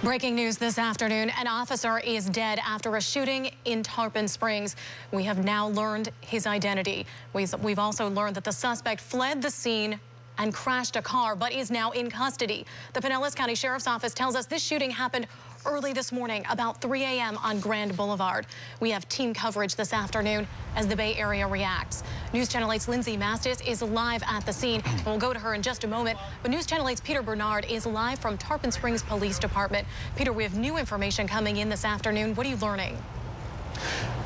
Breaking news this afternoon, an officer is dead after a shooting in Tarpon Springs. We have now learned his identity. We've also learned that the suspect fled the scene and crashed a car, but is now in custody. The Pinellas County Sheriff's Office tells us this shooting happened early this morning, about 3 a.m. on Grand Boulevard. We have team coverage this afternoon as the Bay Area reacts. News Channel 8's Lindsay Mastis is live at the scene, and we'll go to her in just a moment. But News Channel 8's Peter Bernard is live from Tarpon Springs Police Department. Peter, we have new information coming in this afternoon. What are you learning?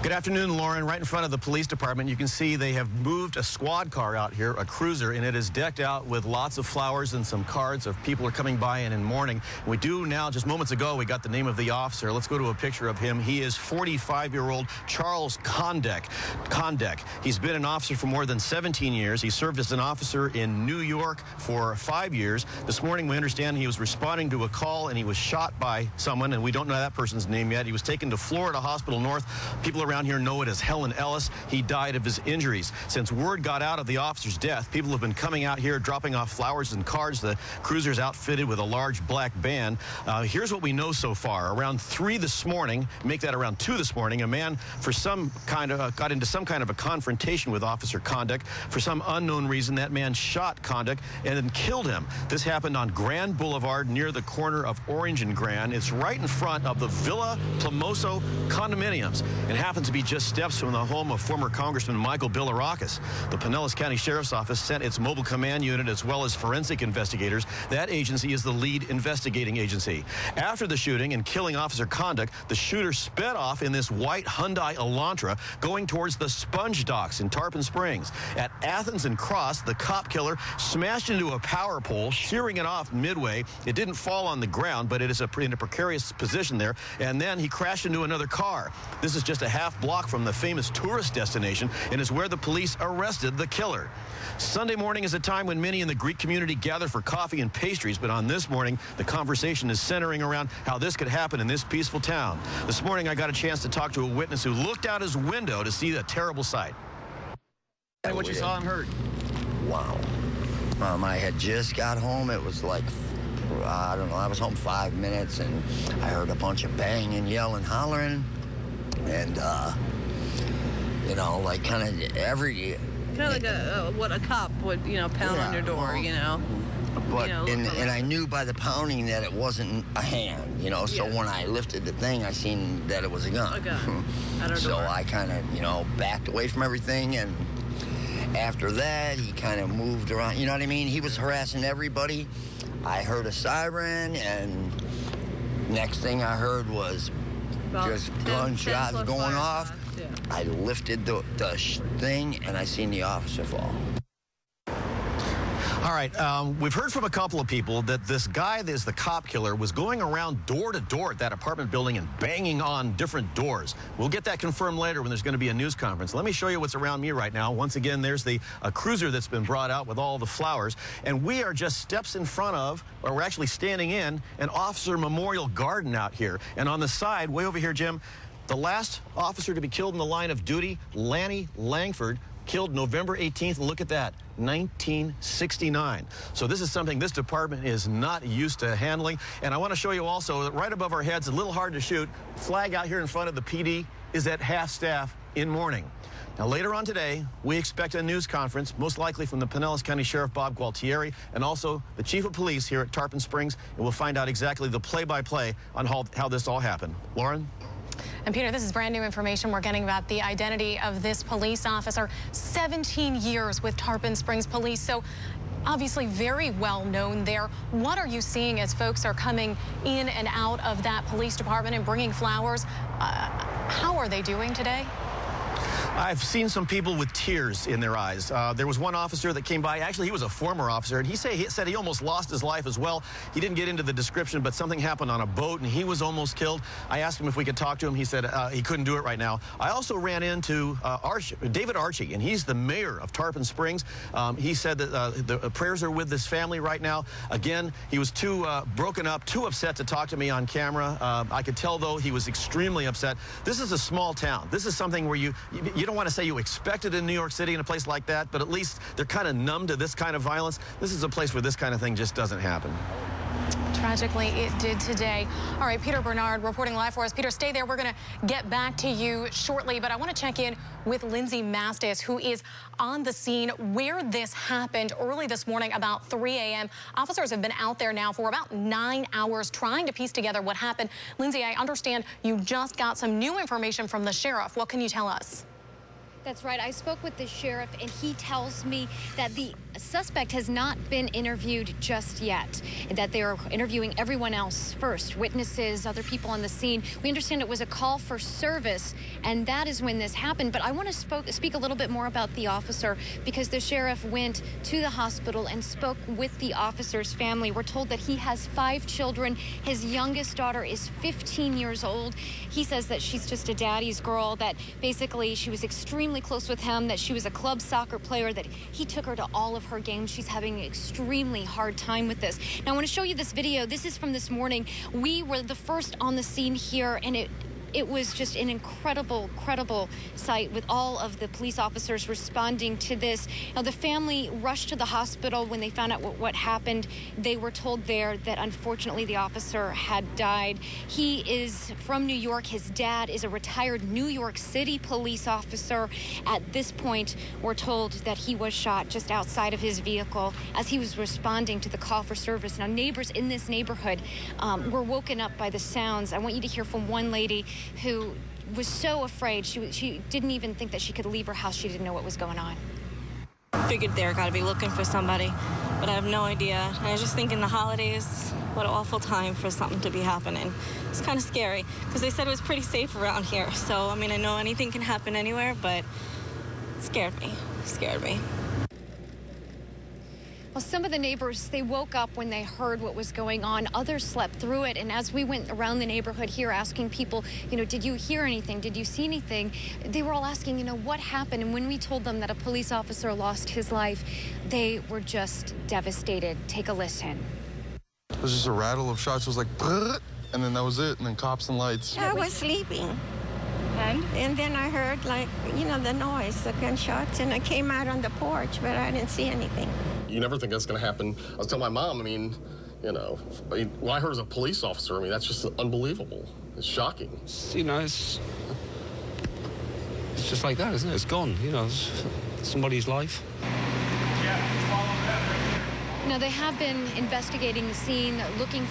Good afternoon, Lauren. Right in front of the police department, you can see they have moved a squad car out here, a cruiser, and it is decked out with lots of flowers and some cards of people are coming by and in mourning. We do now, just moments ago, we got the name of the officer. Let's go to a picture of him. He is 45-year-old Charles Condek. He's been an officer for more than 17 years. He served as an officer in New York for 5 years. This morning, we understand he was responding to a call and he was shot by someone, and we don't know that person's name yet. He was taken to Florida Hospital North. People around here know it as Helen Ellis. He died of his injuries. Since word got out of the officer's death, people have been coming out here dropping off flowers and cards. The cruiser's outfitted with a large black band. Here's what we know so far. Around 3 this morning, make that around 2 this morning, a man got into some kind of a confrontation with Officer Condek. For some unknown reason, that man shot Condek and then killed him. This happened on Grand Boulevard near the corner of Orange and Grand. It's right in front of the Villa Plamoso condominiums. It happens to be just steps from the home of former Congressman Michael Bilirakis. The Pinellas County Sheriff's Office sent its mobile command unit as well as forensic investigators. That agency is the lead investigating agency. After the shooting and killing Officer Condek, the shooter sped off in this white Hyundai Elantra going towards the Sponge Docks in Tarpon Springs. At Athens and Cross, the cop killer smashed into a power pole, shearing it off midway. It didn't fall on the ground, but it is in a precarious position there. And then he crashed into another car. This is just a half block from the famous tourist destination and is where the police arrested the killer. Sunday morning is a time when many in the Greek community gather for coffee and pastries, but on this morning, the conversation is centering around how this could happen in this peaceful town. This morning, I got a chance to talk to a witness who looked out his window to see the terrible sight. And what you saw and heard. Wow. I had just got home. It was like, I don't know, I was home 5 minutes, and I heard a bunch of banging, yelling, hollering. And, you know, like kind of every... Kind of like what a cop would, you know, pound on your door, you know. But, you know, and I knew by the pounding that it wasn't a hand, you know. So when I lifted the thing, I seen that it was a gun. A gun. At our so door. I kind of, you know, backed away from everything. And after that, he kind of moved around. You know what I mean? He was harassing everybody. I heard a siren, and next thing I heard was just gunshots going off. Yeah. I lifted the thing, and I seen the officer fall. All right, we've heard from a couple of people that this guy that is the cop killer was going around door to door at that apartment building and banging on different doors. We'll get that confirmed later when there's going to be a news conference. Let me show you what's around me right now. Once again, there's a cruiser that's been brought out with all the flowers, and we are just steps in front of, or we're actually standing in, an officer memorial garden out here. And on the side, way over here, Jim, the last officer to be killed in the line of duty, Lanny Langford, killed November 18th. Look at that, 1969. So this is something this department is not used to handling. And I want to show you also that right above our heads, a little hard to shoot, flag out here in front of the PD is at half staff in mourning. Now, later on today, we expect a news conference, most likely from the Pinellas County Sheriff Bob Gualtieri and also the Chief of Police here at Tarpon Springs, and we'll find out exactly the play-by-play on how this all happened. Lauren? And Peter, this is brand new information we're getting about the identity of this police officer. 17 years with Tarpon Springs Police, so obviously very well known there. What are you seeing as folks are coming in and out of that police department and bringing flowers? How are they doing today? I've seen some people with tears in their eyes. There was one officer that came by. Actually, he was a former officer, and he said he almost lost his life as well. He didn't get into the description, but something happened on a boat, and he was almost killed. I asked him if we could talk to him. He said he couldn't do it right now. I also ran into David Archie, and he's the mayor of Tarpon Springs. He said that the prayers are with this family right now. Again, he was too broken up, too upset to talk to me on camera. I could tell, though, he was extremely upset. This is a small town. This is something where you don't want to say you expect it in New York City in a place like that, but at least they're kind of numb to this kind of violence. This is a place where this kind of thing just doesn't happen. Tragically, it did today. All right, Peter Bernard reporting live for us. Peter, stay there. We're going to get back to you shortly, but I want to check in with Lindsay Mastis, who is on the scene where this happened early this morning about 3 a.m. Officers have been out there now for about 9 hours trying to piece together what happened. Lindsay, I understand you just got some new information from the sheriff. What can you tell us? That's right. I spoke with the sheriff, and he tells me that the suspect has not been interviewed just yet, and that they are interviewing everyone else first, witnesses, other people on the scene. We understand it was a call for service, and that is when this happened. But I want to speak a little bit more about the officer, because the sheriff went to the hospital and spoke with the officer's family. We're told that he has 5 children. His youngest daughter is 15 years old. He says that she's just a daddy's girl, that basically she was extremely close with him, that she was a club soccer player, that he took her to all of her games. She's having an extremely hard time with this. Now, I want to show you this video. This is from this morning. We were the first on the scene here, and it was just an incredible sight with all of the police officers responding to this. Now, the family rushed to the hospital when they found out what happened. They were told there that unfortunately the officer had died. He is from New York. His dad is a retired New York City police officer. At this point, we're told that he was shot just outside of his vehicle as he was responding to the call for service. Now, neighbors in this neighborhood were woken up by the sounds. I want you to hear from one lady who was so afraid. She didn't even think that she could leave her house. She didn't know what was going on. Figured they're got to be looking for somebody, but I have no idea. I was just thinking the holidays, what an awful time for something to be happening. It's kind of scary because they said it was pretty safe around here. So, I mean, I know anything can happen anywhere, but it scared me. It scared me. Well, some of the neighbors, they woke up when they heard what was going on. Others slept through it. And as we went around the neighborhood here asking people, did you hear anything? Did you see anything? They were all asking, what happened? And when we told them that a police officer lost his life, they were just devastated. Take a listen. It was just a rattle of shots. It was like, and then that was it. And then cops and lights. I was sleeping. And then I heard, the noise, the gunshots, and I came out on the porch, but I didn't see anything. You never think that's going to happen. I was telling my mom, what I heard as a police officer, that's just unbelievable. It's shocking. It's just like that, isn't it? It's gone, it's somebody's life. Now, they have been investigating the scene, looking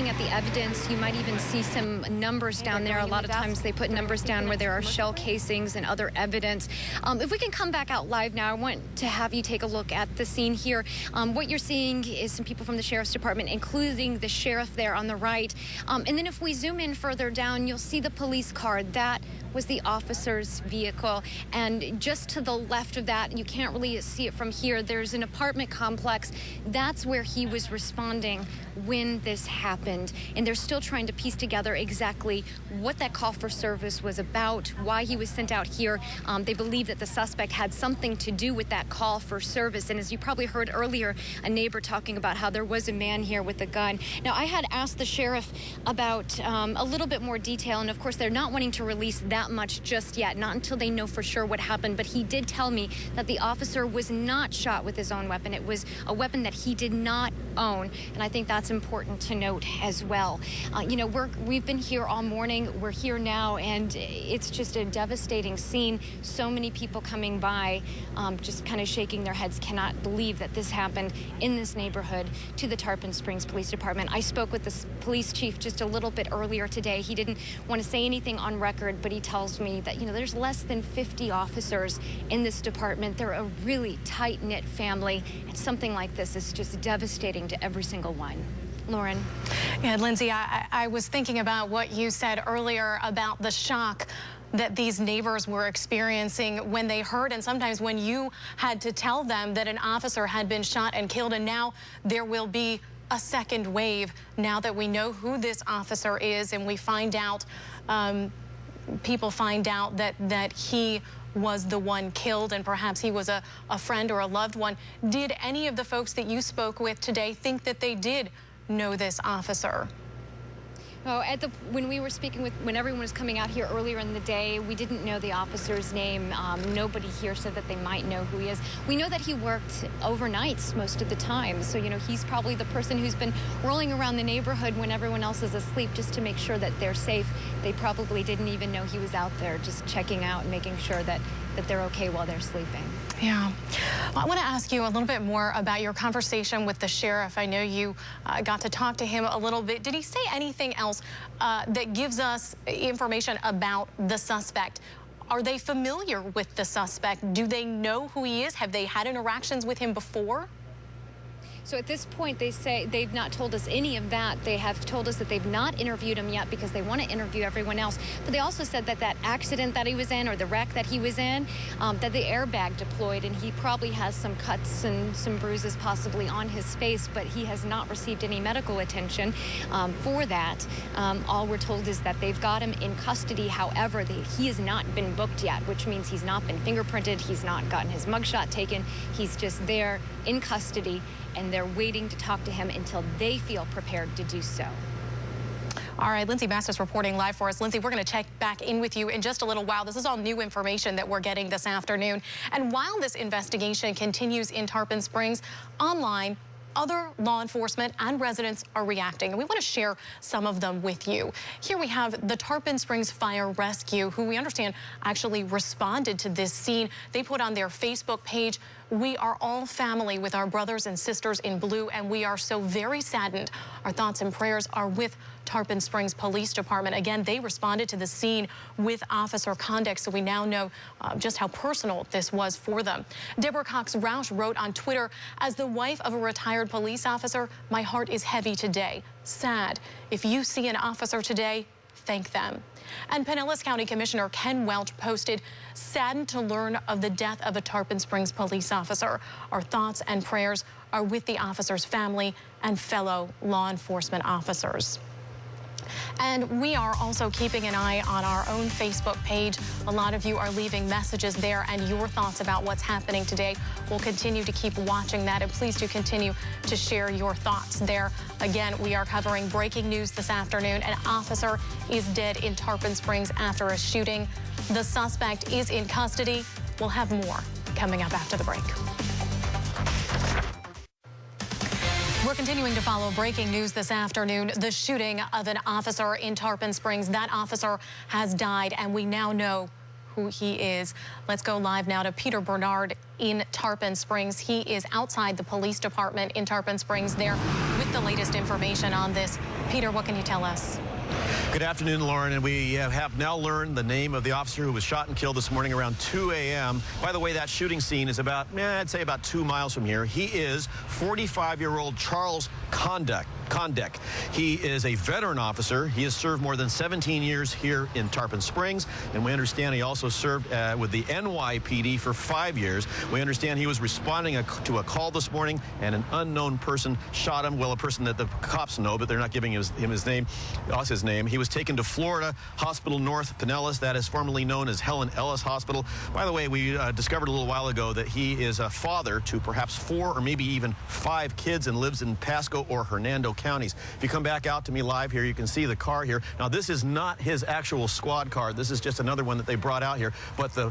at the evidence. You might even see some numbers down there. A lot of times they put numbers down where there are shell casings and other evidence. If we can come back out live now, I want to have you take a look at the scene here. What you're seeing is some people from the sheriff's department, including the sheriff there on the right. And then if we zoom in further down, you'll see the police car. That was the officer's vehicle. And just to the left of that, you can't really see it from here, there's an apartment complex. That's where he was responding when this happened. And they're still trying to piece together exactly what that call for service was about, why he was sent out here. They believe that the suspect had something to do with that call for service. And as you probably heard earlier, a neighbor talking about how there was a man here with a gun. Now, I had asked the sheriff about a little bit more detail. And of course, they're not wanting to release that much just yet, not until they know for sure what happened. But he did tell me that the officer was not shot with his own weapon. It was a weapon that he did not own. And I think that's important to note as well. We've been here all morning. We're here now, and it's just a devastating scene. So many people coming by, just kind of shaking their heads, cannot believe that this happened in this neighborhood to the Tarpon Springs Police Department. I spoke with the police chief just a little bit earlier today. He didn't want to say anything on record, but he tells me that, there's less than 50 officers in this department. They're a really tight-knit family, and something like this is just devastating to every single one. Lauren. Yeah, Lindsay, I was thinking about what you said earlier about the shock that these neighbors were experiencing when they heard, and sometimes when you had to tell them that an officer had been shot and killed, and now there will be a second wave now that we know who this officer is, and we find out, people find out that he was the one killed, and perhaps he was a friend or a loved one. Did any of the folks that you spoke with today think that they did know this officer? Oh, when we were speaking when everyone was coming out here earlier in the day, we didn't know the officer's name. Nobody here said that they might know who he is. We know that he worked overnights most of the time. So, he's probably the person who's been rolling around the neighborhood when everyone else is asleep just to make sure that they're safe. They probably didn't even know he was out there, just checking out and making sure that they're okay while they're sleeping. Yeah. I want to ask you a little bit more about your conversation with the sheriff. I know you got to talk to him a little bit. Did he say anything else that gives us information about the suspect? Are they familiar with the suspect? Do they know who he is? Have they had interactions with him before? So at this point, they say they've not told us any of that. They have told us that they've not interviewed him yet because they want to interview everyone else. But they also said that accident that he was in, or the wreck that he was in, that the airbag deployed, and he probably has some cuts and some bruises possibly on his face, but he has not received any medical attention for that. All we're told is that they've got him in custody. However, he has not been booked yet, which means he's not been fingerprinted. He's not gotten his mugshot taken. He's just there in custody, and they're waiting to talk to him until they feel prepared to do so. All right, Lindsay Bastis reporting live for us. Lindsay, we're going to check back in with you in just a little while. This is all new information that we're getting this afternoon. And while this investigation continues in Tarpon Springs, online, other law enforcement and residents are reacting, and we want to share some of them with you. Here we have the Tarpon Springs Fire Rescue, who we understand actually responded to this scene. They put on their Facebook page, "We are all family with our brothers and sisters in blue, and we are so very saddened. Our thoughts and prayers are with Tarpon Springs Police Department." Again, they responded to the scene with officer conduct, so we now know just how personal this was for them. Deborah Cox-Roush wrote on Twitter, "As the wife of a retired police officer, my heart is heavy today. Sad. If you see an officer today, thank them." And Pinellas County Commissioner Ken Welch posted, "Saddened to learn of the death of a Tarpon Springs police officer. Our thoughts and prayers are with the officer's family and fellow law enforcement officers." And we are also keeping an eye on our own Facebook page. A lot of you are leaving messages there and your thoughts about what's happening today. We'll continue to keep watching that, and please do continue to share your thoughts there. Again, we are covering breaking news this afternoon. An officer is dead in Tarpon Springs after a shooting. The suspect is in custody. We'll have more coming up after the break. We're continuing to follow breaking news this afternoon. The shooting of an officer in Tarpon Springs. That officer has died, and we now know who he is. Let's go live now to Peter Bernard in Tarpon Springs. He is outside the police department in Tarpon Springs there with the latest information on this. Peter, what can you tell us? Good afternoon, Lauren, and we have now learned the name of the officer who was shot and killed this morning around 2 a.m. By the way, that shooting scene is about, I'd say about 2 miles from here. He is 45-year-old Charles Condek. He is a veteran officer. He has served more than 17 years here in Tarpon Springs, and we understand he also served with the NYPD for 5 years. We understand he was responding to a call this morning, and an unknown person shot him. Well, a person that the cops know, but they're not giving him his name. He was taken to Florida Hospital North Pinellas, that is formerly known as Helen Ellis Hospital. By the way, we discovered a little while ago that he is a father to perhaps 4 or maybe even 5 kids and lives in Pasco or Hernando counties. If you come back out to me live here, you can see the car here. Now, this is not his actual squad car. This is just another one that they brought out here. But the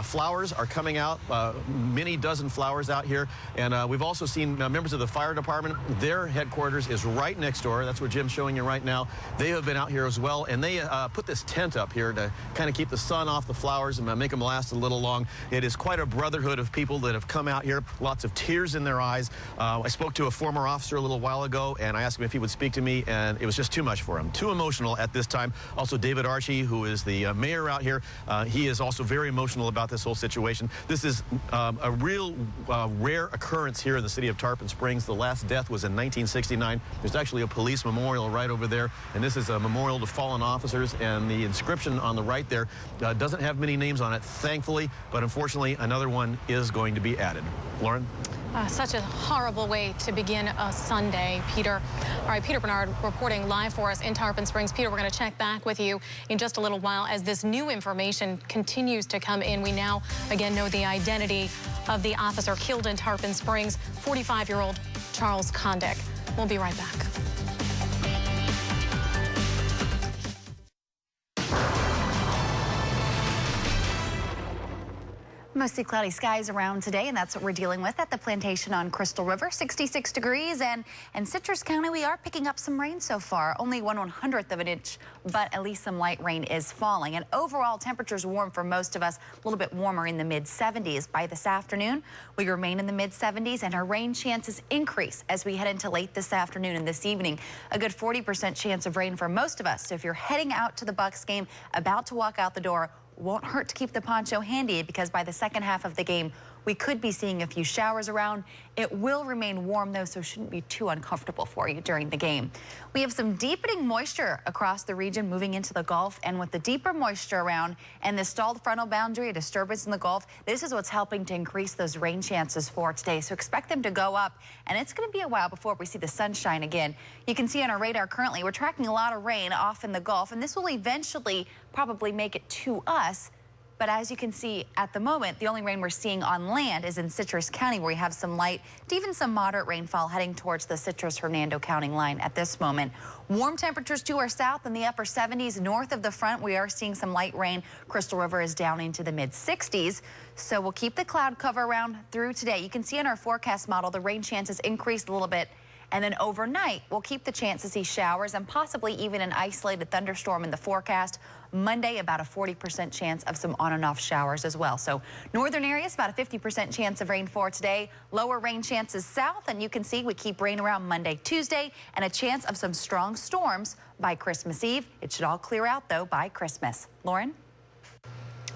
flowers are coming out, many dozen flowers out here. And we've also seen members of the fire department. Their headquarters is right next door. That's what Jim's showing you right now. They have been out here as well, and they put this tent up here to kind of keep the sun off the flowers and make them last a little long. It is quite a brotherhood of people that have come out here, lots of tears in their eyes. I spoke to a former officer a little while ago, and I asked him if he would speak to me, and it was just too much for him, too emotional at this time. Also, David Archie, who is the mayor out here, he is also very emotional about this whole situation. This is a real rare occurrence here in the city of Tarpon Springs. The last death was in 1969. There's actually a police memorial right over there, and this is a memorial to fallen officers, and the inscription on the right there doesn't have many names on it, thankfully, but unfortunately another one is going to be added. Lauren? Such a horrible way to begin a Sunday, Peter. All right, Peter Bernard reporting live for us in Tarpon Springs. Peter, we're going to check back with you in just a little while as this new information continues to come in. We now, again, know the identity of the officer killed in Tarpon Springs, 45-year-old Charles Condek. We'll be right back. Mostly cloudy skies around today, and that's what we're dealing with at the plantation on Crystal River. 66 degrees, and in Citrus County, we are picking up some rain so far. Only 1/100th of an inch, but at least some light rain is falling. And overall, temperatures warm for most of us, a little bit warmer in the mid-70s. By this afternoon, we remain in the mid-70s, and our rain chances increase as we head into late this afternoon and this evening. A good 40% chance of rain for most of us. So if you're heading out to the Bucks game, about to walk out the door, won't hurt to keep the poncho handy, because by the second half of the game, we could be seeing a few showers around. It will remain warm, though, so it shouldn't be too uncomfortable for you during the game. We have some deepening moisture across the region moving into the Gulf, and with the deeper moisture around and the stalled frontal boundary, a disturbance in the Gulf, this is what's helping to increase those rain chances for today. So expect them to go up, and it's going to be a while before we see the sunshine again. You can see on our radar currently, we're tracking a lot of rain off in the Gulf, and this will eventually probably make it to us. But as you can see at the moment, the only rain we're seeing on land is in Citrus County, where we have some light to even some moderate rainfall heading towards the Citrus-Hernando County line at this moment. Warm temperatures to our south in the upper 70s. North of the front, we are seeing some light rain. Crystal River is down into the mid-60s. So we'll keep the cloud cover around through today. You can see in our forecast model, the rain chances increased a little bit. And then overnight, we'll keep the chance to see showers and possibly even an isolated thunderstorm in the forecast. Monday, about a 40% chance of some on and off showers as well. So northern areas, about a 50% chance of rain for today. Lower rain chances south, and you can see we keep rain around Monday, Tuesday, and a chance of some strong storms by Christmas Eve. It should all clear out, though, by Christmas. Lauren?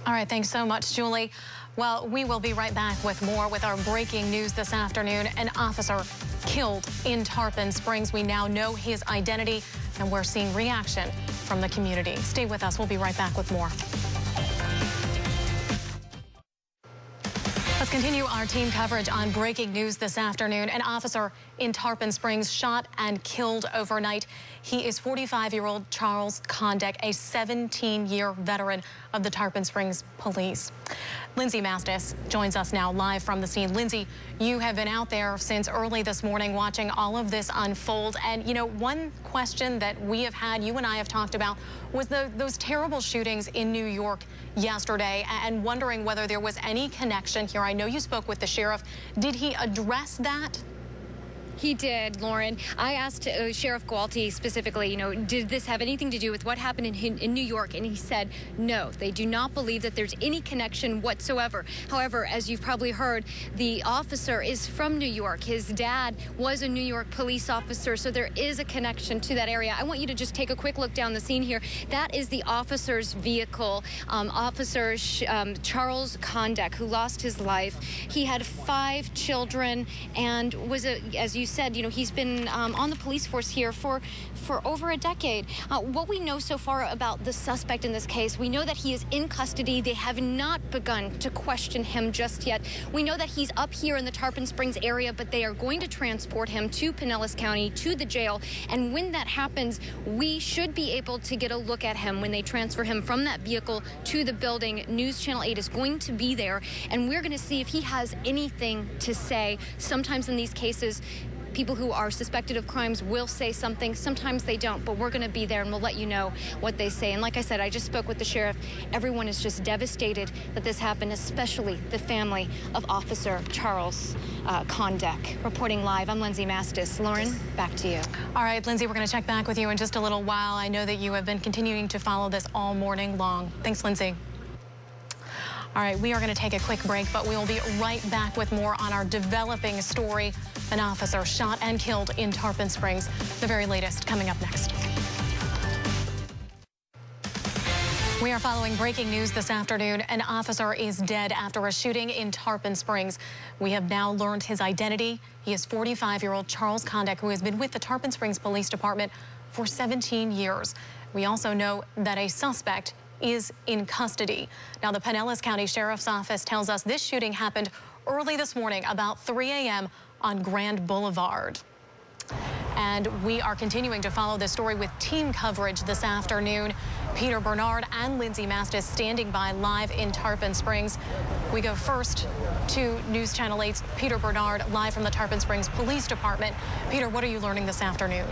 All right, thanks so much, Julie. Well, we will be right back with more with our breaking news this afternoon. An officer killed in Tarpon Springs. We now know his identity, and we're seeing reaction from the community. Stay with us. We'll be right back with more. Let's continue our team coverage on breaking news this afternoon. An officer in Tarpon Springs shot and killed overnight. He is 45-year-old Charles Condek, a 17-year veteran of the Tarpon Springs Police. Lindsay Mastis joins us now live from the scene. Lindsay, you have been out there since early this morning watching all of this unfold. And, you know, one question that we have had, you and I have talked about, was those terrible shootings in New York yesterday, and wondering whether there was any connection here. I know you spoke with the sheriff. Did he address that? He did, Lauren. I asked Sheriff Gualti specifically, you know, did this have anything to do with what happened in New York? And he said, no, they do not believe that there's any connection whatsoever. However, as you've probably heard, the officer is from New York. His dad was a New York police officer, so there is a connection to that area. I want you to just take a quick look down the scene here. That is the officer's vehicle. Officer Charles Condek, who lost his life. He had 5 children and was, as you said, you know, he's been on the police force here for over a decade. What we know so far about the suspect in this case, we know that he is in custody. They have not begun to question him just yet. We know that he's up here in the Tarpon Springs area, but they are going to transport him to Pinellas County, to the jail. And when that happens, we should be able to get a look at him when they transfer him from that vehicle to the building. News Channel 8 is going to be there, and we're going to see if he has anything to say. Sometimes in these cases, people who are suspected of crimes will say something. Sometimes they don't, but we're going to be there and we'll let you know what they say. And like I said, I just spoke with the sheriff. Everyone is just devastated that this happened, especially the family of Officer Charles Condek. Reporting live, I'm Lindsay Mastis. Lauren, back to you. All right, Lindsay, we're going to check back with you in just a little while. I know that you have been continuing to follow this all morning long. Thanks, Lindsay. All right, we are going to take a quick break, but we will be right back with more on our developing story. An officer shot and killed in Tarpon Springs. The very latest coming up next. We are following breaking news this afternoon. An officer is dead after a shooting in Tarpon Springs. We have now learned his identity. He is 45-year-old Charles Condek, who has been with the Tarpon Springs Police Department for 17 years. We also know that a suspect is in custody. Now, the Pinellas County Sheriff's Office tells us this shooting happened early this morning, about 3 a.m. on Grand Boulevard. And we are continuing to follow this story with team coverage this afternoon. Peter Bernard and Lindsay Mastis standing by live in Tarpon Springs. We go first to News Channel 8's Peter Bernard, live from the Tarpon Springs Police Department. Peter, what are you learning this afternoon?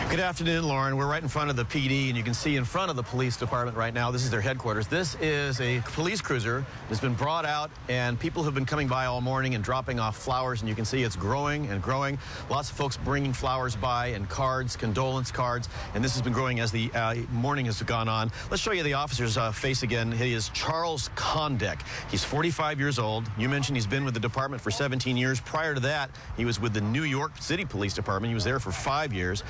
Good afternoon, Lauren. We're right in front of the PD, and you can see in front of the police department right now. This is their headquarters. This is a police cruiser that's been brought out, and people have been coming by all morning and dropping off flowers, and you can see it's growing and growing. Lots of folks bringing flowers by and cards, condolence cards, and this has been growing as the morning has gone on. Let's show you the officer's face again. He is Charles Condek. He's 45 years old. You mentioned he's been with the department for 17 years. Prior to that, he was with the New York City Police Department. He was there for 5 years.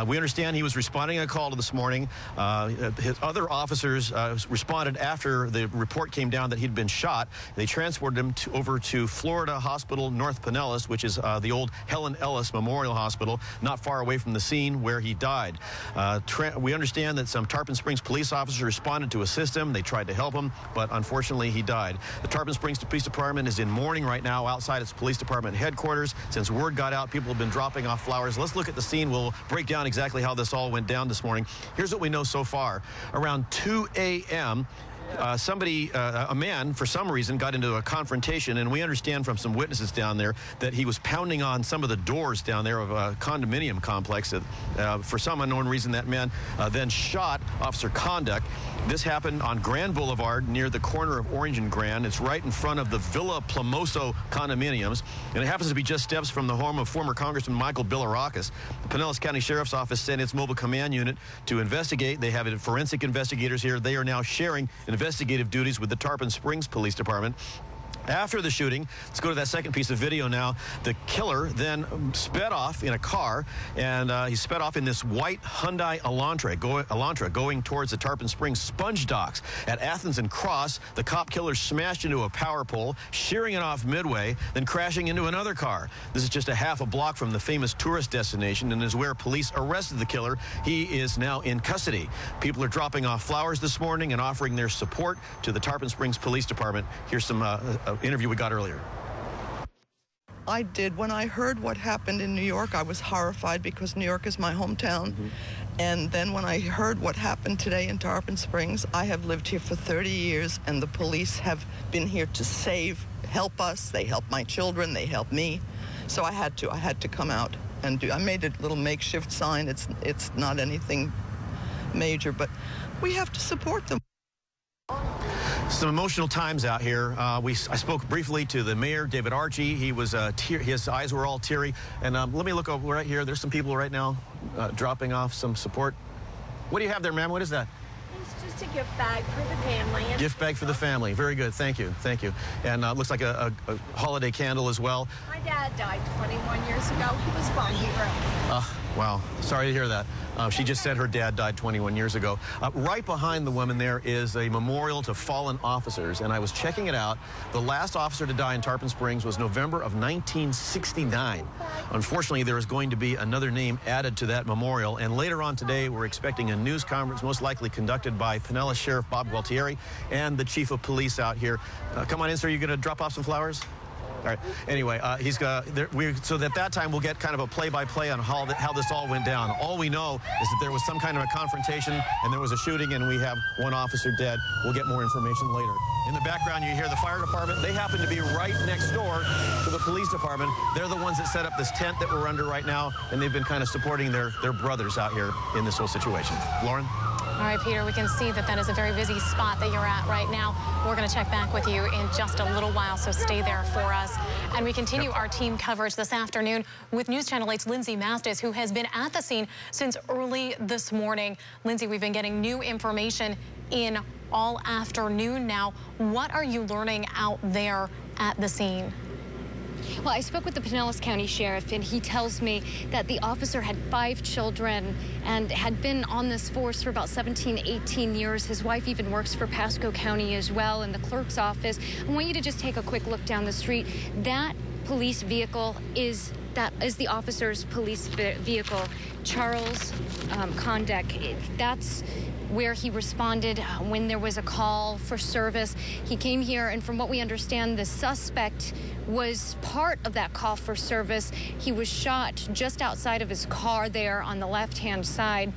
We understand he was responding to a call this morning. His other officers responded after the report came down that he'd been shot. They transported him over to Florida Hospital North Pinellas, which is the old Helen Ellis Memorial Hospital, not far away from the scene where he died. We understand that some Tarpon Springs police officers responded to assist him. They tried to help him, but unfortunately he died. The Tarpon Springs Police Department is in mourning right now outside its police department headquarters. Since word got out, people have been dropping off flowers. Let's look at the scene. We'll break down exactly how this all went down this morning. Here's what we know so far. Around 2 a.m., a man, for some reason, got into a confrontation, and we understand from some witnesses down there that he was pounding on some of the doors down there of a condominium complex. For some unknown reason, that man then shot Officer Condek. This happened on Grand Boulevard near the corner of Orange and Grand. It's right in front of the Villa Plamoso condominiums, and it happens to be just steps from the home of former Congressman Michael Bilirakis. The Pinellas County Sheriff's Office sent its mobile command unit to investigate. They have forensic investigators here. They are now sharing investigative duties with the Tarpon Springs Police Department. After the shooting, let's go to that second piece of video now. The killer then sped off in a car, and he sped off in this white Hyundai Elantra going towards the Tarpon Springs sponge docks. At Athens and Cross, the cop killer smashed into a power pole, shearing it off midway, then crashing into another car. This is just a half a block from the famous tourist destination and is where police arrested the killer. He is now in custody. People are dropping off flowers this morning and offering their support to the Tarpon Springs Police Department. Here's some interview we got earlier. I did. When I heard what happened in New York, I was horrified because New York is my hometown. And then when I heard what happened today in Tarpon Springs, I have lived here for 30 years, and the police have been here to help us. They help my children. They help me. So I had to come out and I made a little makeshift sign. It's not anything major, but we have to support them. Some emotional times out here. I spoke briefly to the mayor, David Archie. He was his eyes were all teary. And let me look over right here. There's some people right now dropping off some support. What do you have there, ma'am? What is that? It's just a gift bag for the family. Gift bag for the family. Very good. Thank you. Thank you. And looks like a holiday candle as well. My dad died 21 years ago. He was a bomb hero. Wow. Sorry to hear that. She just said her dad died 21 years ago. Right behind the woman there is a memorial to fallen officers, and I was checking it out. The last officer to die in Tarpon Springs was November of 1969. Unfortunately, there is going to be another name added to that memorial, and later on today, we're expecting a news conference, most likely conducted by Pinellas Sheriff Bob Gualtieri and the Chief of Police out here. Come on in, sir. Are you going to drop off some flowers? All right. Anyway, so at that time we'll get kind of a play-by-play on how this all went down. All we know is that there was some kind of a confrontation and there was a shooting, and we have one officer dead. We'll get more information later. In the background, you hear the fire department. They happen to be right next door to the police department. They're the ones that set up this tent that we're under right now, and they've been kind of supporting their brothers out here in this whole situation. Lauren? All right, Peter, we can see that is a very busy spot that you're at right now. We're going to check back with you in just a little while, so stay there for us. And we continue our team coverage this afternoon with News Channel 8's Lindsay Mastis, who has been at the scene since early this morning. Lindsay, we've been getting new information in all afternoon now. What are you learning out there at the scene? Well, I spoke with the Pinellas County Sheriff, and he tells me that the officer had 5 children and had been on this force for about 17, 18 years. His wife even works for Pasco County as well in the clerk's office. I want you to just take a quick look down the street. That police vehicle is the officer's police vehicle, Charles Condek. That's where he responded when there was a call for service. He came here, and from what we understand, the suspect was part of that call for service. He was shot just outside of his car there on the left-hand side.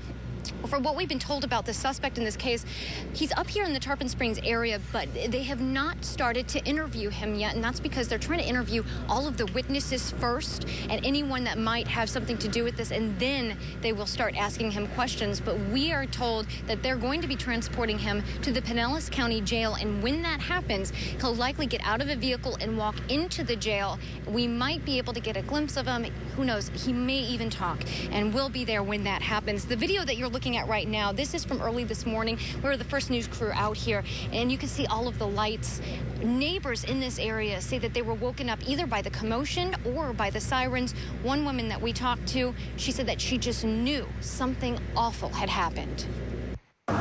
From what we've been told about the suspect in this case, he's up here in the Tarpon Springs area, but they have not started to interview him yet, and that's because they're trying to interview all of the witnesses first and anyone that might have something to do with this, and then they will start asking him questions. But we are told that they're going to be transporting him to the Pinellas County Jail, and when that happens, he'll likely get out of a vehicle and walk into the jail. We might be able to get a glimpse of him. Who knows? He may even talk, and we'll be there when that happens. The video that you're looking at right now, this is from early this morning. We were the first news crew out here, and you can see all of the lights. Neighbors in this area say that they were woken up either by the commotion or by the sirens. One woman that we talked to, she said that she just knew something awful had happened.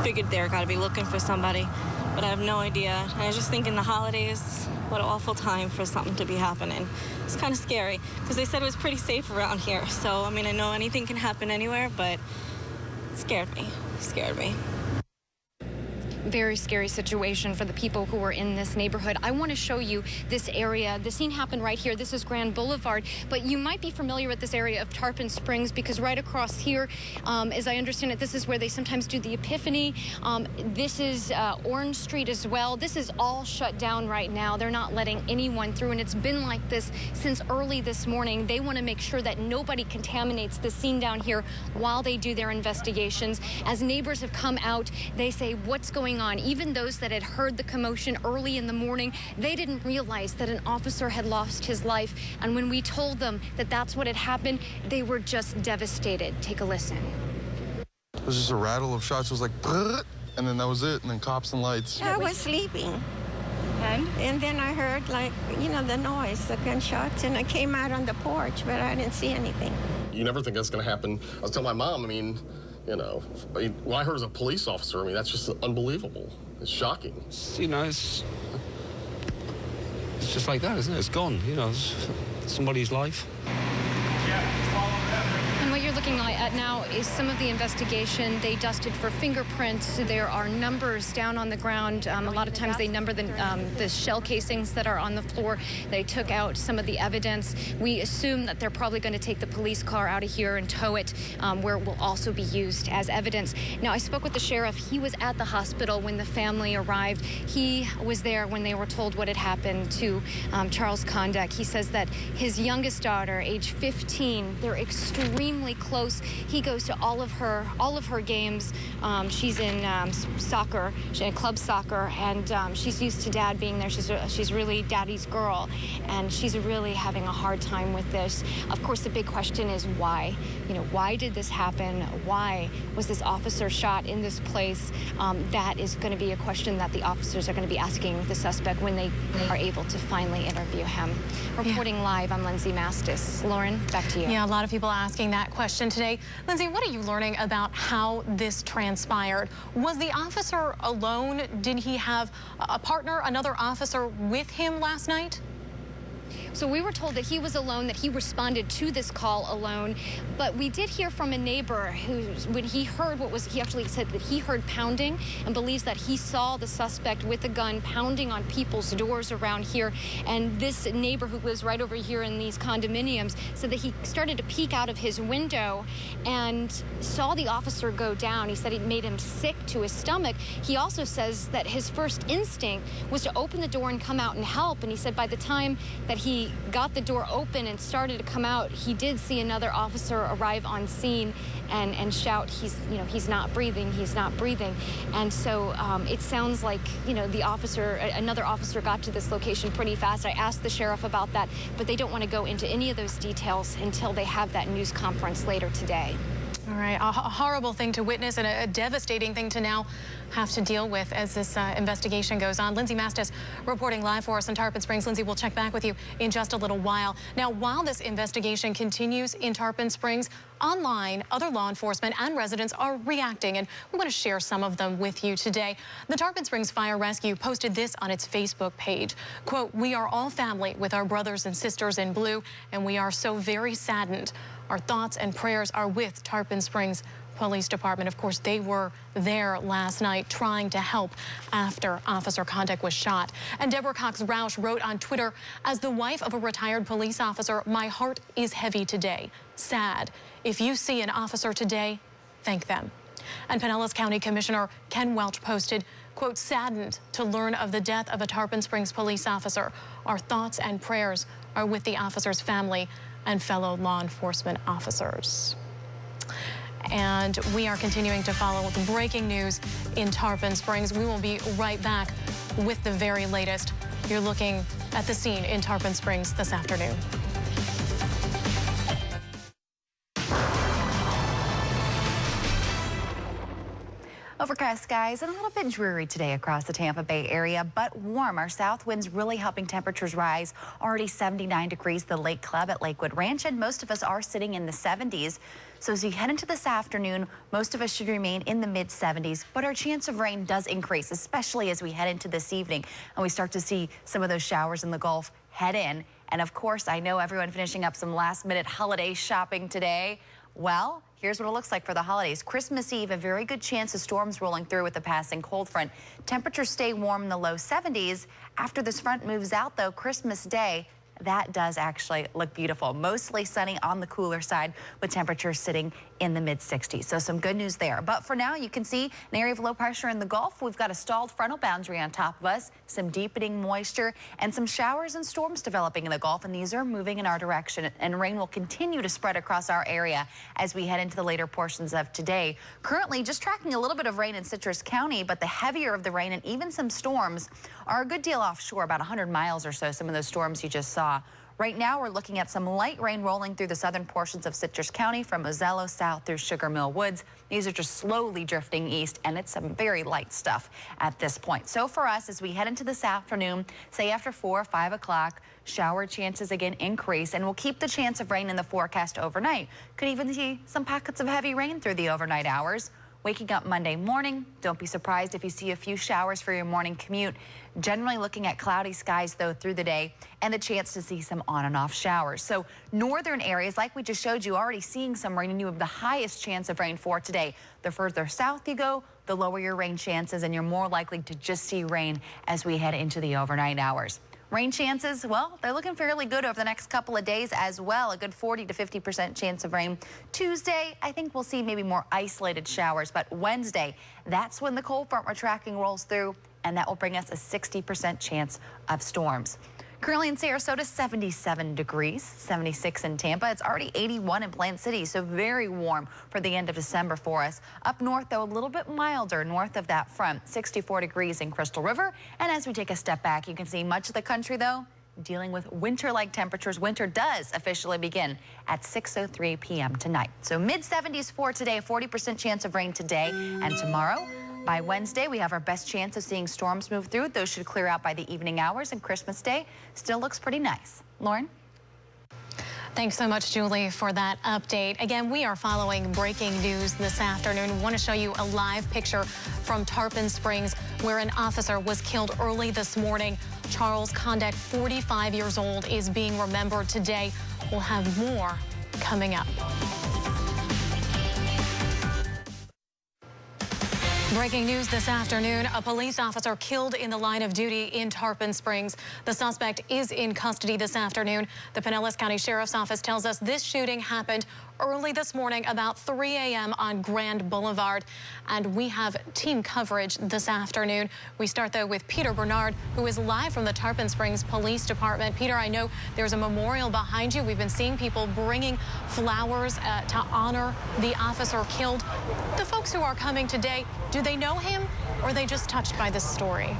Figured they were got to be looking for somebody, but I have no idea. I was just thinking the holidays, what an awful time for something to be happening. It's kind of scary because they said it was pretty safe around here. So, I mean, I know anything can happen anywhere, but it scared me. It scared me. Very scary situation for the people who are in this neighborhood. I want to show you this area. The scene happened right here. This is Grand Boulevard, but you might be familiar with this area of Tarpon Springs because right across here, as I understand it, this is where they sometimes do the Epiphany. This is Orange Street as well. This is all shut down right now. They're not letting anyone through, and it's been like this since early this morning. They want to make sure that nobody contaminates the scene down here while they do their investigations. As neighbors have come out, they say, what's going on? Even those that had heard the commotion early in the morning, they didn't realize that an officer had lost his life. And when we told them that that's what had happened, they were just devastated. Take a listen. It was just a rattle of shots. It was like, and then that was it. And then cops and lights. I was sleeping. And then I heard, like, you know, the noise, the gunshots, and I came out on the porch, but I didn't see anything. You never think that's going to happen. I was telling my mom, I mean, you know, what I heard as a police officer, I mean, that's just unbelievable. It's shocking. You know, it's just like that, isn't it? It's gone, you know, it's somebody's life. And what you're looking at now is some of the investigation. They dusted for fingerprints. There are numbers down on the ground. A lot of times they number the shell casings that are on the floor. They took out some of the evidence. We assume that they're probably going to take the police car out of here and tow it, where it will also be used as evidence. Now, I spoke with the sheriff. He was at the hospital when the family arrived. He was there when they were told what had happened to Charles Condek. He says that his youngest daughter, age 15, they're extremely close. He goes to all of her games. She's in soccer, club soccer, and she's used to Dad being there. She's really Daddy's girl, and she's really having a hard time with this. Of course, the big question is why? You know, why did this happen? Why was this officer shot in this place? That is going to be a question that the officers are going to be asking the suspect when they are able to finally interview him. Reporting live, I'm Lindsay Mastis. Lauren, back to you. Yeah, a lot of people asking that question today. Lindsay, what are you learning about how this transpired? Was the officer alone? Did he have a partner, another officer with him last night? So we were told that he was alone, that he responded to this call alone. But we did hear from a neighbor who, when he heard he actually said that he heard pounding and believes that he saw the suspect with a gun pounding on people's doors around here. And this neighbor who lives right over here in these condominiums said that he started to peek out of his window and saw the officer go down. He said it made him sick to his stomach. He also says that his first instinct was to open the door and come out and help. And he said by the time that he got the door open and started to come out, he did see another officer arrive on scene and shout, he's not breathing, he's not breathing. And so it sounds like, you know, another officer got to this location pretty fast. I asked the sheriff about that, but they don't want to go into any of those details until they have that news conference later today. All right, a horrible thing to witness and a devastating thing to now have to deal with as this investigation goes on. Lindsay Mastis reporting live for us in Tarpon Springs. Lindsay, we'll check back with you in just a little while. Now, while this investigation continues in Tarpon Springs, online, other law enforcement and residents are reacting, and we want to share some of them with you today. The Tarpon Springs Fire Rescue posted this on its Facebook page. Quote, "We are all family with our brothers and sisters in blue, and we are so very saddened. Our thoughts and prayers are with Tarpon Springs Police Department." Of course, they were there last night trying to help after Officer Condek was shot. And Deborah Cox-Roush wrote on Twitter, "As the wife of a retired police officer, my heart is heavy today. Sad. If you see an officer today, thank them." And Pinellas County Commissioner Ken Welch posted, quote, saddened to learn of the death of a Tarpon Springs police officer. Our thoughts and prayers are with the officer's family and fellow law enforcement officers. And we are continuing to follow the breaking news in Tarpon Springs. We will be right back with the very latest. You're looking at the scene in Tarpon Springs this afternoon. Overcast skies and a little bit dreary today across the Tampa Bay area, but warm. Our south winds really helping temperatures rise. Already 79 degrees, the Lake Club at Lakewood Ranch, and most of us are sitting in the 70s. So as you head into this afternoon, most of us should remain in the mid-70s, but our chance of rain does increase, especially as we head into this evening and we start to see some of those showers in the Gulf head in. And of course, I know everyone finishing up some last-minute holiday shopping today. Well, here's what it looks like for the holidays. Christmas Eve, a very good chance of storms rolling through with the passing cold front. Temperatures stay warm in the low 70s. After this front moves out, though, Christmas Day, that does actually look beautiful. Mostly sunny on the cooler side with temperatures sitting in the mid-60s. So some good news there. But for now, you can see an area of low pressure in the Gulf. We've got a stalled frontal boundary on top of us, some deepening moisture, and some showers and storms developing in the Gulf. And these are moving in our direction. And rain will continue to spread across our area as we head into the later portions of today. Currently, just tracking a little bit of rain in Citrus County, but the heavier of the rain and even some storms are a good deal offshore, about 100 miles or so, some of those storms you just saw. Right now, we're looking at some light rain rolling through the southern portions of Citrus County from Ozello south through Sugar Mill Woods. These are just slowly drifting east, and it's some very light stuff at this point. So for us, as we head into this afternoon, say after 4 or 5 o'clock, shower chances again increase, and we'll keep the chance of rain in the forecast overnight. Could even see some pockets of heavy rain through the overnight hours. Waking up Monday morning, don't be surprised if you see a few showers for your morning commute. Generally looking at cloudy skies, though, through the day and the chance to see some on and off showers. So northern areas, like we just showed you, already seeing some rain, and you have the highest chance of rain for today. The further south you go, the lower your rain chances, and you're more likely to just see rain as we head into the overnight hours. Rain chances, well, they're looking fairly good over the next couple of days as well. A good 40 to 50% chance of rain. Tuesday, I think we'll see maybe more isolated showers, but Wednesday, that's when the cold front we're tracking rolls through, and that will bring us a 60% chance of storms. Currently in Sarasota, 77 degrees, 76 in Tampa. It's already 81 in Plant City, so very warm for the end of December for us. Up north, though, a little bit milder north of that front, 64 degrees in Crystal River. And as we take a step back, you can see much of the country, though, dealing with winter-like temperatures. Winter does officially begin at 6:03 p.m. tonight. So mid-70s for today, 40% chance of rain today and tomorrow. By Wednesday, we have our best chance of seeing storms move through. Those should clear out by the evening hours, and Christmas Day still looks pretty nice. Lauren? Thanks so much, Julie, for that update. Again, we are following breaking news this afternoon. We want to show you a live picture from Tarpon Springs, where an officer was killed early this morning. Charles Condit, 45 years old, is being remembered today. We'll have more coming up. Breaking news this afternoon, a police officer killed in the line of duty in Tarpon Springs. The suspect is in custody this afternoon. The Pinellas County Sheriff's Office tells us this shooting happened early this morning about 3 a.m. on Grand Boulevard. And we have team coverage this afternoon. We start, though, with Peter Bernard, who is live from the Tarpon Springs Police Department. Peter, I know there's a memorial behind you. We've been seeing people bringing flowers to honor the officer killed. The folks who are coming today, do they know him, or are they just touched by this story?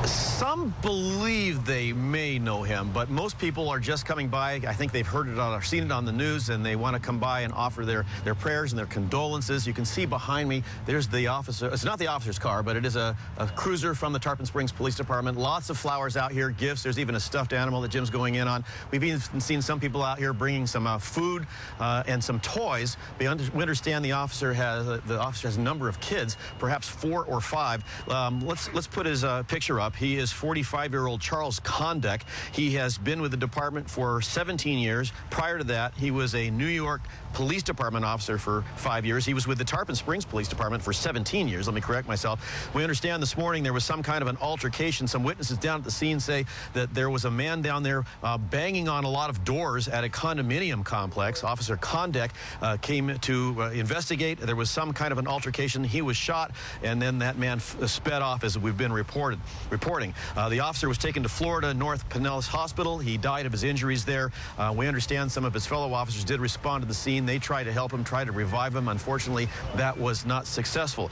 Some believe they may know him, but most people are just coming by. I think they've heard it or seen it on the news, and they want to come by and offer their prayers and their condolences. You can see behind me, there's the officer. It's not the officer's car, but it is a cruiser from the Tarpon Springs Police Department. Lots of flowers out here, gifts. There's even a stuffed animal that Jim's going in on. We've even seen some people out here bringing some food and some toys. We understand the officer has a number of kids, perhaps 4 or 5. Let's put his picture up. up. He is 45-year-old Charles Condek. He has been with the department for 17 years. Prior to that, he was a New York Police Department officer for 5 years. He was with the Tarpon Springs Police Department for 17 years. Let me correct myself. We understand this morning there was some kind of an altercation. Some witnesses down at the scene say that there was a man down there banging on a lot of doors at a condominium complex. Officer Condek came to investigate. There was some kind of an altercation. He was shot, and then that man sped off, as we've been reporting. The officer was taken to Florida North Pinellas Hospital. He died of his injuries there. We understand some of his fellow officers did respond to the scene. They tried to help him, tried to revive him. Unfortunately, that was not successful.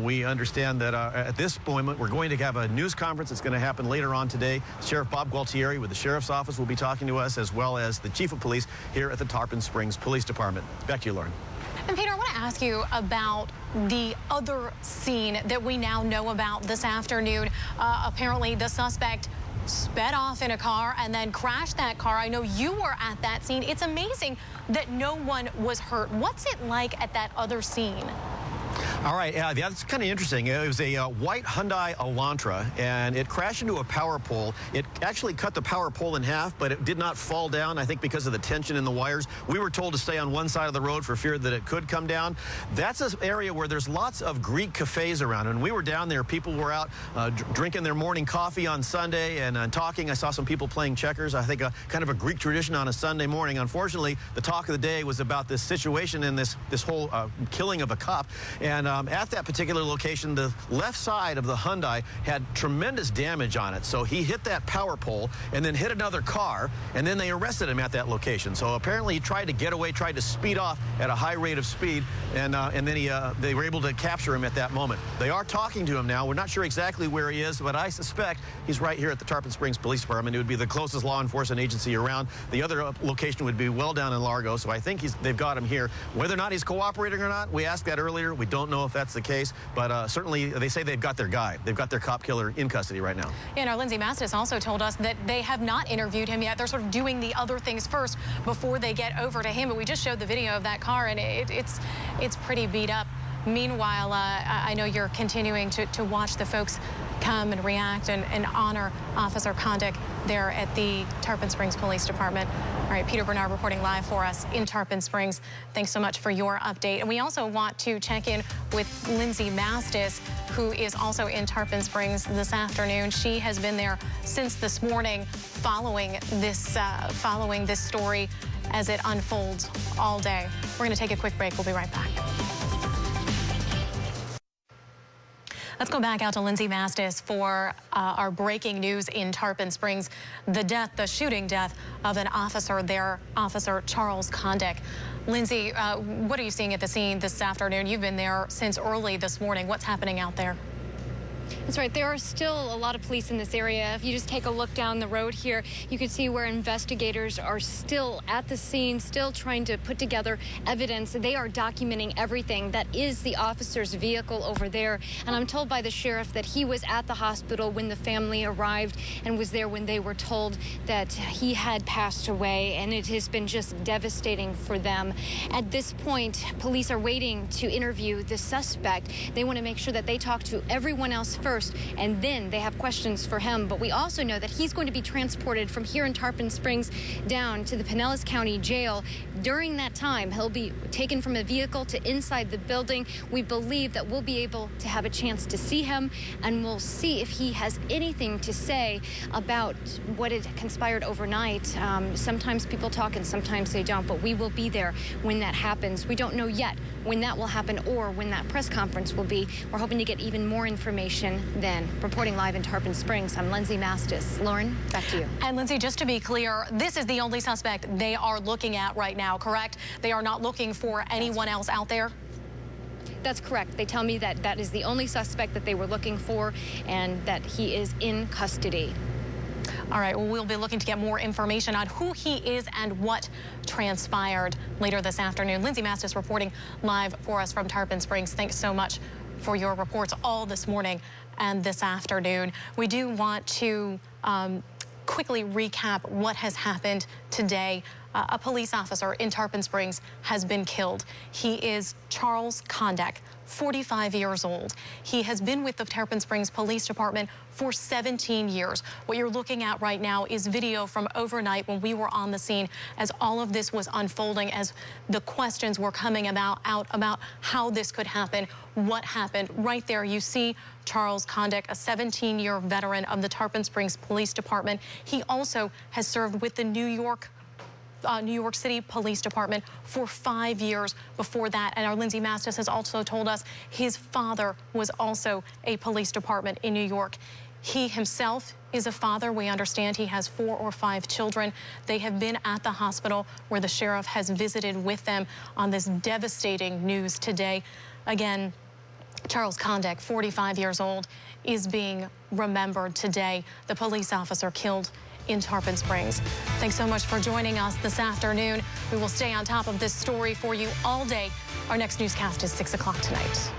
We understand that at this moment, we're going to have a news conference. It's going to happen later on today. Sheriff Bob Gualtieri with the Sheriff's Office will be talking to us, as well as the Chief of Police here at the Tarpon Springs Police Department. Back to you, Lauren. And Peter, I want to ask you about the other scene that we now know about this afternoon. Apparently, the suspect sped off in a car and then crashed that car. I know you were at that scene. It's amazing that no one was hurt. What's it like at that other scene? All right, that's kind of interesting. It was a white Hyundai Elantra, and it crashed into a power pole. It actually cut the power pole in half, but it did not fall down, I think, because of the tension in the wires. We were told to stay on one side of the road for fear that it could come down. That's an area where there's lots of Greek cafes around. And we were down there, people were out drinking their morning coffee on Sunday and talking. I saw some people playing checkers. I think kind of a Greek tradition on a Sunday morning. Unfortunately, the talk of the day was about this situation and this whole killing of a cop. And at that particular location, the left side of the Hyundai had tremendous damage on it. So he hit that power pole and then hit another car, and then they arrested him at that location. So apparently he tried to get away, tried to speed off at a high rate of speed, and then they were able to capture him at that moment. They are talking to him now. We're not sure exactly where he is, but I suspect he's right here at the Tarpon Springs Police Department. It would be the closest law enforcement agency around. The other location would be well down in Largo, so I think they've got him here. Whether or not he's cooperating or not, we asked that earlier. We don't know if that's the case, but certainly they say they've got their guy. They've got their cop killer in custody right now. Yeah, and our Lindsay Mastis also told us that they have not interviewed him yet. They're sort of doing the other things first before they get over to him. But we just showed the video of that car, and it's pretty beat up. Meanwhile, I know you're continuing to watch the folks come and react and honor Officer Condek there at the Tarpon Springs Police Department. All right, Peter Bernard reporting live for us in Tarpon Springs. Thanks so much for your update. And we also want to check in with Lindsay Mastis, who is also in Tarpon Springs this afternoon. She has been there since this morning following this story as it unfolds all day. We're going to take a quick break. We'll be right back. Let's go back out to Lindsay Mastis for our breaking news in Tarpon Springs. The shooting death of an officer there, Officer Charles Condek. Lindsay, what are you seeing at the scene this afternoon? You've been there since early this morning. What's happening out there? That's right. There are still a lot of police in this area. If you just take a look down the road here, you can see where investigators are still at the scene, still trying to put together evidence. They are documenting everything. That is the officer's vehicle over there. And I'm told by the sheriff that he was at the hospital when the family arrived and was there when they were told that he had passed away. And it has been just devastating for them. At this point, police are waiting to interview the suspect. They want to make sure that they talk to everyone else first, and then they have questions for him. But we also know that he's going to be transported from here in Tarpon Springs down to the Pinellas County Jail. During that time, he'll be taken from a vehicle to inside the building. We believe that we'll be able to have a chance to see him, and we'll see if he has anything to say about what had conspired overnight. Sometimes people talk and sometimes they don't, but we will be there when that happens. We don't know yet when that will happen or when that press conference will be. We're hoping to get even more information then. Reporting live in Tarpon Springs, I'm Lindsay Mastis. Lauren, back to you. And Lindsay, just to be clear, this is the only suspect they are looking at right now, correct? They are not looking for anyone else out there? That's correct. They tell me that that is the only suspect that they were looking for and that he is in custody. All right, well, we'll be looking to get more information on who he is and what transpired later this afternoon. Lindsay Mastis reporting live for us from Tarpon Springs. Thanks so much for your reports all this morning and this afternoon. We do want to quickly recap what has happened today. a police officer in Tarpon Springs has been killed. He is Charles Condek, 45 years old. He has been with the Tarpon Springs Police Department for 17 years. What you're looking at right now is video from overnight when we were on the scene as all of this was unfolding, as the questions were coming out about how this could happen, what happened. Right there you see Charles Condek, a 17-year veteran of the Tarpon Springs Police Department. He also has served with the New York City Police Department for 5 years before that. And our Lindsay Mastis has also told us his father was also a police department in New York. He himself is a father. We understand he has 4 or 5 children. They have been at the hospital where the sheriff has visited with them on this devastating news today. Again, Charles Condek, 45 years old, is being remembered today. The police officer killed in Tarpon Springs. Thanks so much for joining us this afternoon. We will stay on top of this story for you all day. Our next newscast is 6 o'clock tonight.